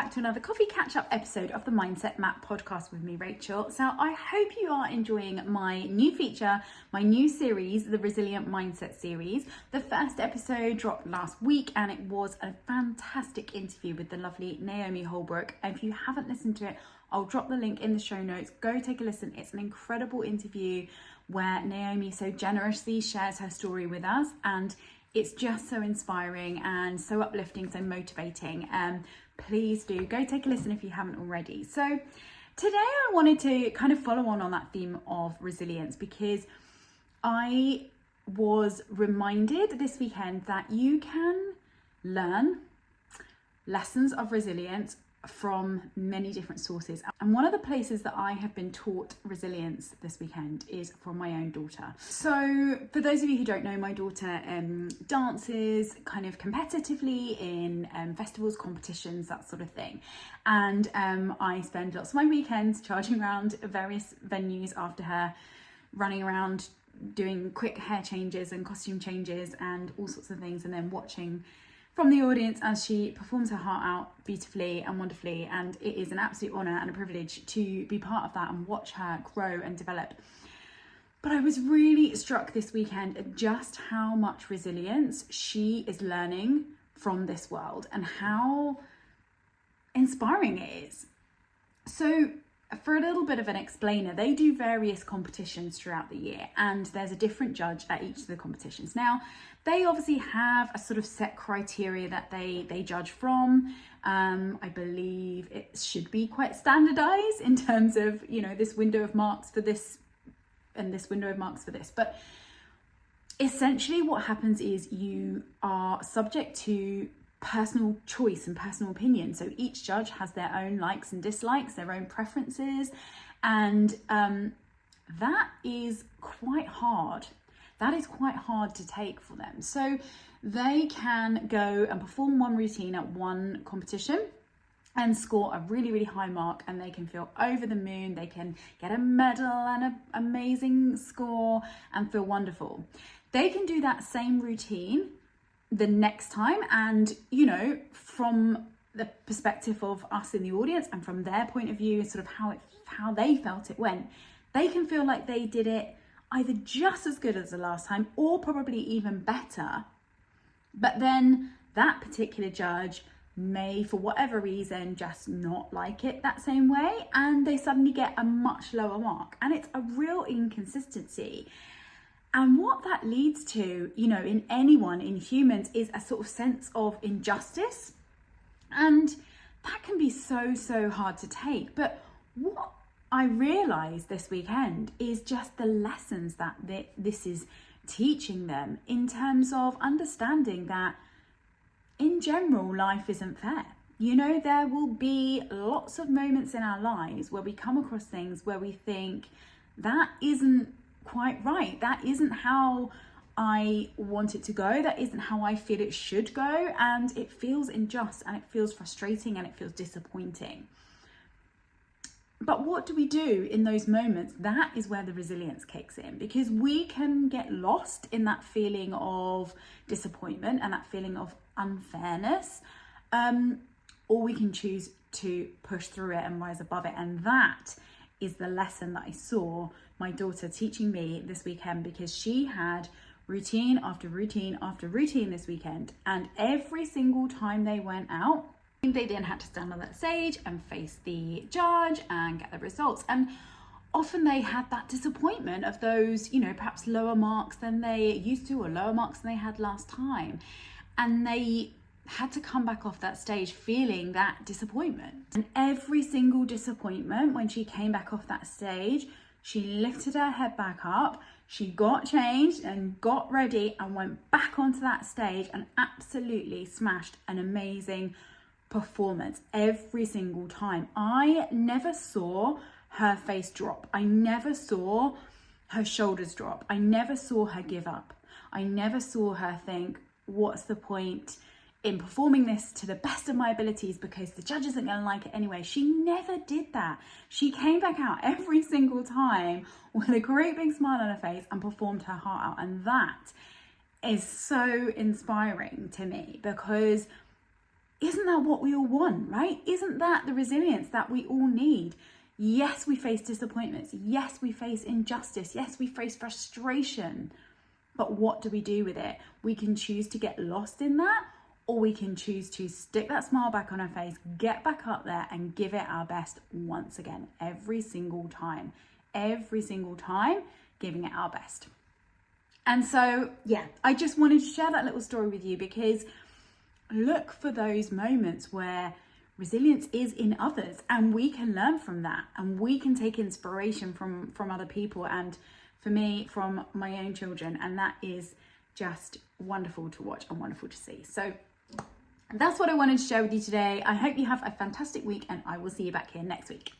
back to another coffee catch-up episode of the Mindset Map podcast with me, Rachel. So I hope you are enjoying my new feature, my new series, the Resilient Mindset series. The first episode dropped last week and it was a fantastic interview with the lovely Naomi Holbrook. And if you haven't listened to it, I'll drop the link in the show notes. Go take a listen. It's an incredible interview where Naomi so generously shares her story with us, and it's just so inspiring and so uplifting, so motivating. Please do go take a listen if you haven't already. So today I wanted to kind of follow on that theme of resilience, because I was reminded this weekend that you can learn lessons of resilience from many different sources. And one of the places that I have been taught resilience this weekend is from my own daughter. So for those of you who don't know, my daughter dances kind of competitively in festivals, competitions, that sort of thing. And I spend lots of my weekends charging around various venues after her, running around doing quick hair changes and costume changes and all sorts of things, and then watching from the audience as she performs her heart out beautifully and wonderfully. And it is an absolute honour and a privilege to be part of that and watch her grow and develop. But I was really struck this weekend at just how much resilience she is learning from this world and how inspiring it is. So for a little bit of an explainer, they do various competitions throughout the year, and there's a different judge at each of the competitions. Now, they obviously have a sort of set criteria that they judge from. I believe it should be quite standardized in terms of, you know, this window of marks for this and this window of marks for this. But essentially what happens is you are subject to personal choice and personal opinion. So each judge has their own likes and dislikes, their own preferences, and that is quite hard. That is quite hard to take for them. So they can go and perform one routine at one competition and score a really, really high mark, and they can feel over the moon. They can get a medal and an amazing score and feel wonderful. They can do that same routine the next time, and, you know, from the perspective of us in the audience and from their point of view, sort of how they felt it went, they can feel like they did it either just as good as the last time or probably even better. But then that particular judge may, for whatever reason, just not like it that same way, and they suddenly get a much lower mark, and it's a real inconsistency. And what that leads to, you know, in anyone, in humans, is a sort of sense of injustice. And that can be so, so hard to take. But what I realized this weekend is just the lessons that this is teaching them in terms of understanding that in general, life isn't fair. You know, there will be lots of moments in our lives where we come across things where we think that isn't quite right. That isn't how I want it to go. That isn't how I feel it should go. And it feels unjust, and it feels frustrating, and it feels disappointing. But what do we do in those moments? That is where the resilience kicks in, because we can get lost in that feeling of disappointment and that feeling of unfairness, or we can choose to push through it and rise above it. And that is the lesson that I saw my daughter teaching me this weekend, because she had routine after routine after routine this weekend, and every single time they went out, they then had to stand on that stage and face the judge and get the results. And often they had that disappointment of those, you know, perhaps lower marks than they used to, or lower marks than they had last time, and they had to come back off that stage feeling that disappointment. And every single disappointment, when she came back off that stage, she lifted her head back up, she got changed and got ready and went back onto that stage and absolutely smashed an amazing performance every single time. I never saw her face drop. I never saw her shoulders drop. I never saw her give up. I never saw her think, what's the point in performing this to the best of my abilities because the judge isn't going to like it anyway. She never did that. She came back out every single time with a great big smile on her face and performed her heart out. And that is so inspiring to me, because isn't that what we all want, right? Isn't that the resilience that we all need? Yes, we face disappointments. Yes, we face injustice. Yes, we face frustration. But what do we do with it? We can choose to get lost in that, or we can choose to stick that smile back on our face, get back up there and give it our best once again, every single time, giving it our best. And so, yeah, I just wanted to share that little story with you, because look for those moments where resilience is in others, and we can learn from that, and we can take inspiration from other people, and for me, from my own children. And that is just wonderful to watch and wonderful to see. So that's what I wanted to share with you today. I hope you have a fantastic week, and I will see you back here next week.